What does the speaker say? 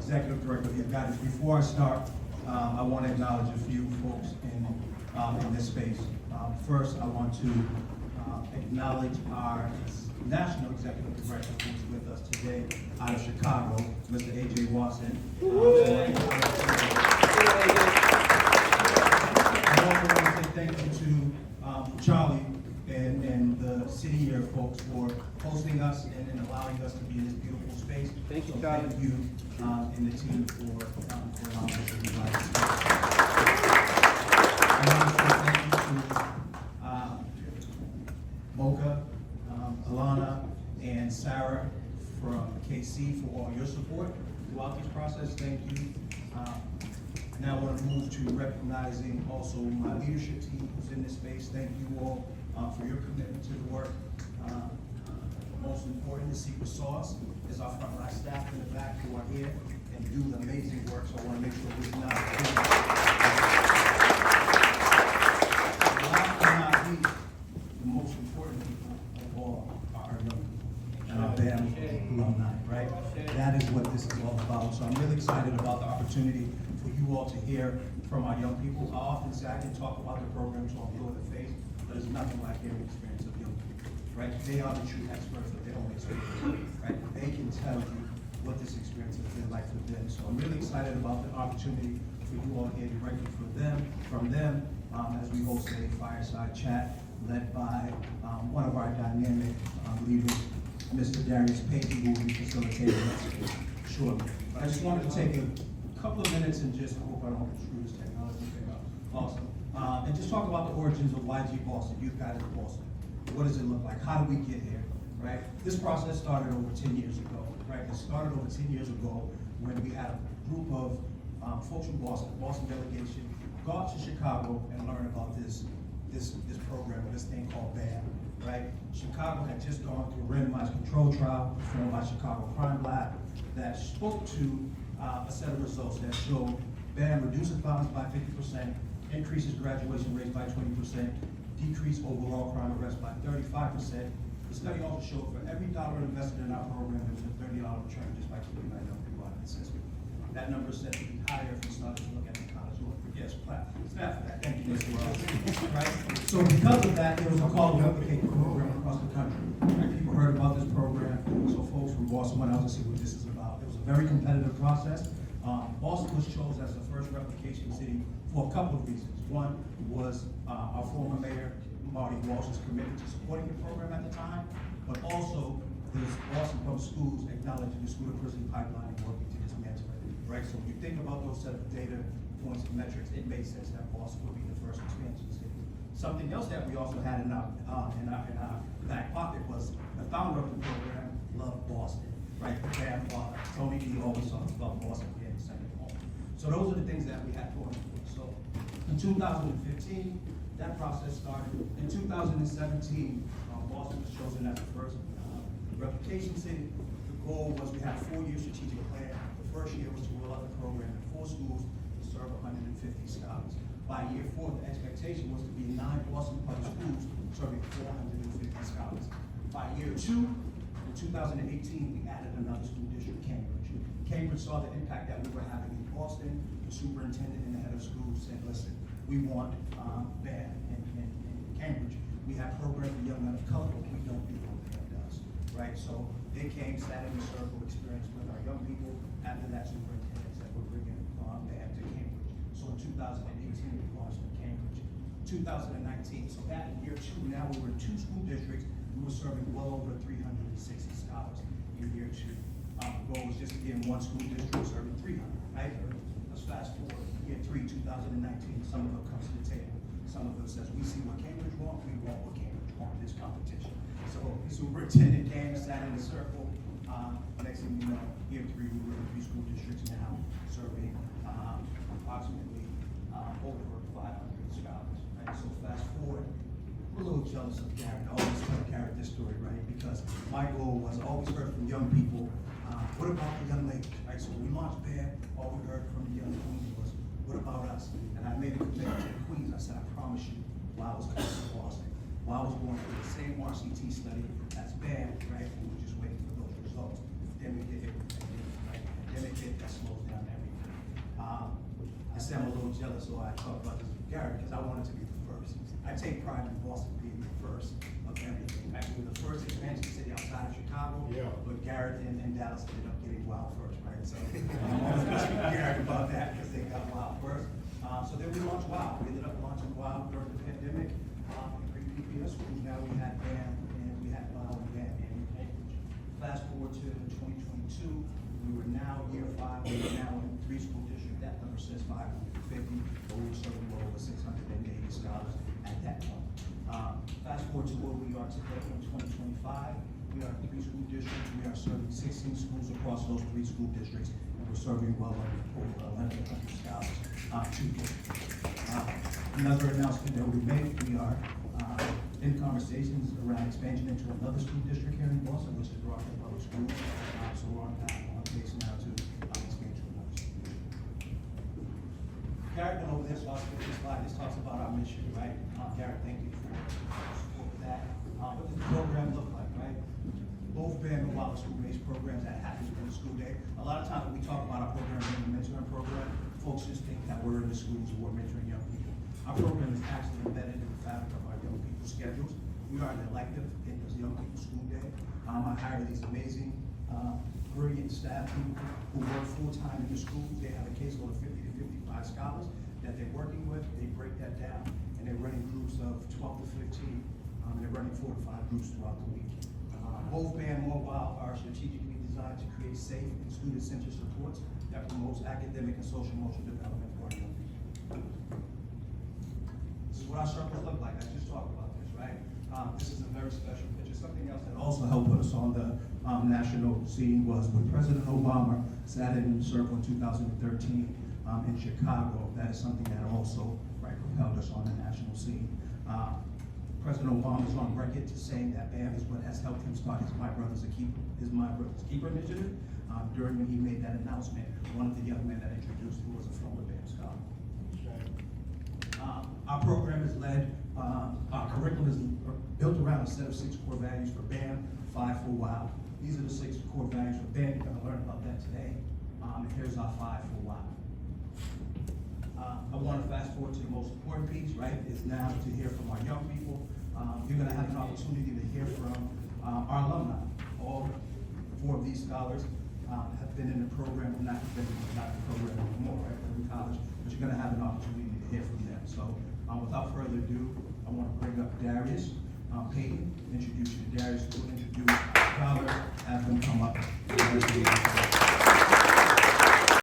Executive Director of the Guidance. Before I start, I want to acknowledge a few folks in this space. First, I want to acknowledge our National Executive Director who's with us today out of Chicago, Mr. A.J. Watson. I also want to say thank you to Charlie and the city here folks for hosting us and allowing us to be in this beautiful space. Thank you, so Charlie. Thank you and the team for allowing us to be right. I want to say thank you to Mocha, Alana, and Sarah from KC for all your support throughout this process. Thank you. Now I want to move to recognizing also my leadership team who's in this space. Thank you all for your commitment to the work. Most important, the secret sauce is our frontline staff in the back who are here and do the amazing work. So I want to make sure we not. Last but not least, the most important people of all are our young people and our BAM alumni, right? That is what this is all about. So I'm really excited about the opportunity for you all to hear from our young people. I often say I can talk about the program till I'm blue in the face, but it's nothing like hearing the experience of young people, right? They are the true experts of their own experience, right? They can tell you what this experience has been like for them. So I'm really excited about the opportunity for you all here directly from them, as we host a fireside chat led by one of our dynamic leaders, Mr. Darius Payton, who will be facilitating us shortly. But I just wanted to take a couple of minutes and just, I hope I don't screw this technology thing up. Awesome. And just talk about the origins of YG Boston, Youth Guidance Boston. What does it look like? How did we get here, right? This process started over 10 years ago, right? It started over 10 years ago when we had a group of folks from Boston, Boston delegation, go out to Chicago and learn about this program, this thing called BAM, right? Chicago had just gone through a randomized control trial performed by Chicago Crime Lab that spoke to a set of results that showed BAM reduces violence by 50%, increases graduation rates by 20%, decrease overall crime arrests by 35%. The study also showed for every dollar invested in our program, there was a $30 return just by keeping our young people out of the system. That number is set to be higher if we started to look at the college or yes, staff for that. Thank you, Mr. Wells. Right? So because of that, there was a call to replicate the program across the country. Right? People heard about this program, so folks from Boston went out to see what this is about. It was a very competitive process. Boston was chosen as the first replication city for a couple of reasons. One was our former mayor, Marty Walsh, was committed to supporting the program at the time, but also the Boston Public Schools acknowledging the school-to-prison pipeline and working to dismantle it. Right? So when you think about those set of data points and metrics, it made sense that Boston would be the first expansion city. Something else that we also had in our back pocket was the founder of the program loved Boston. Right? The grandfather, Tony D, always talks about Boston being the second home. So those are the things that we had going for us. So in 2015, that process started. In 2017, Boston was chosen as the first replication city. The goal was we had a 4-year strategic plan. The first year was to roll out the program in 4 schools to serve 150 scholars. By year 4, the expectation was to be 9 Boston public schools serving 450 scholars. By year 2, in 2018, we added another school district, Cambridge. Cambridge saw the impact that we were having in Boston. The superintendent and the head of school said, listen, we want BAM in Cambridge. We have programs for young men of color, but we don't do what BAM does, right? So they came, sat in the circle, experience with our young people. After that, superintendent said, we're bringing BAM to Cambridge. So in 2018, we launched in Cambridge. 2019, so that in year 2, now we were in 2 school districts. We were serving well over 360 scholars in year 2. The goal was just to be in 1 school district serving 300, right? Let's fast forward. Year 3, 2019, some of it comes to the table. Some of it says, we see what Cambridge wants, we want what Cambridge wants, this competition. So the superintendent came, sat in the circle. Next thing you know, year 3, we were in 3 school districts now, serving approximately over 500 scholars, right? So fast forward, we're a little jealous of Garrett. I always tell Garrett this story, right? Because my goal was I always heard from young people, what about the young ladies, right? So when we launched BAM, all we heard from the young queens was, what about us? And I made a commitment to the queens. I said, I promise you, while I was coming to Boston, while I was going through the same RCT study as BAM, right? We were just waiting for those results. Then we get hit with the pandemic, right? Pandemic hit, that slowed say I'm a little jealous, so I talk about this with Garrett, because I wanted to be the first. I take pride in Boston being the first of everything. Actually, we're the first expansion city outside of Chicago, but Garrett and Dallas ended up getting wild first, right? So I'm always going to speak to Garrett about that, because they got wild first. So then we launched WOW. We ended up launching WOW during the pandemic. In PPS schools, now we had BAM, and we had WOW and BAM in Cambridge. Fast forward to 2022, we were now year 5, we were now in 3 school districts. That number says 550, but we were serving well over 680 scholars at that point. Fast forward to where we are today in 2025, we are in 3 school districts. We are serving 16 schools across those 3 school districts, and we're serving well over 1,100 scholars to date. Another announcement that we make, we are in conversations around expansion into another school district here in Boston, which is Brockton Public Schools. So we're on pace now to expand to another school district. Garrett went over this, so I'll skip this slide. This talks about our mission, right? Garrett, thank you for support of that. What does the program look like, right? Both BAM and WOW school-based programs that happen during the school day. A lot of times when we talk about our program being a mentoring program, folks just think that we're in the schools and we're mentoring young people. Our program is actually embedded in the fabric of our young people's schedules. We are an elective in this young people's school day. I hire these amazing, brilliant staff people who work full-time in the schools. They have a caseload of 50 to 55 scholars that they're working with. They break that down, and they're running groups of 12 to 15, and they're running 4 to 5 groups throughout the week. Both BAM and WOW are strategically designed to create safe and student-centered supports that promotes academic and social-emotional development for our young people. This is what our circles look like. I just talked about this, right? This is a very special picture. Something else that also helped put us on the national scene was when President Obama sat in the circle in 2013 in Chicago. That is something that also propelled us on the national scene. President Obama is on record to saying that BAM is what has helped him start his My Brother's Keeper initiative. During when he made that announcement, one of the young men that introduced him was a former BAM scholar. Our program is led, our curriculum is built around a set of 6 core values for BAM, 5 for WOW. These are the 6 core values for BAM. You're going to learn about that today. And here's our 5 for WOW. I want to fast forward to the most important piece, right, is now to hear from our young people. You're going to have an opportunity to hear from our alumni. All 4 of these scholars have been in the program, not in the program anymore, right, in college, but you're going to have an opportunity to hear from them. So without further ado, I want to bring up Darius Payton, introduce you to Darius, who will introduce our scholars, have them come up.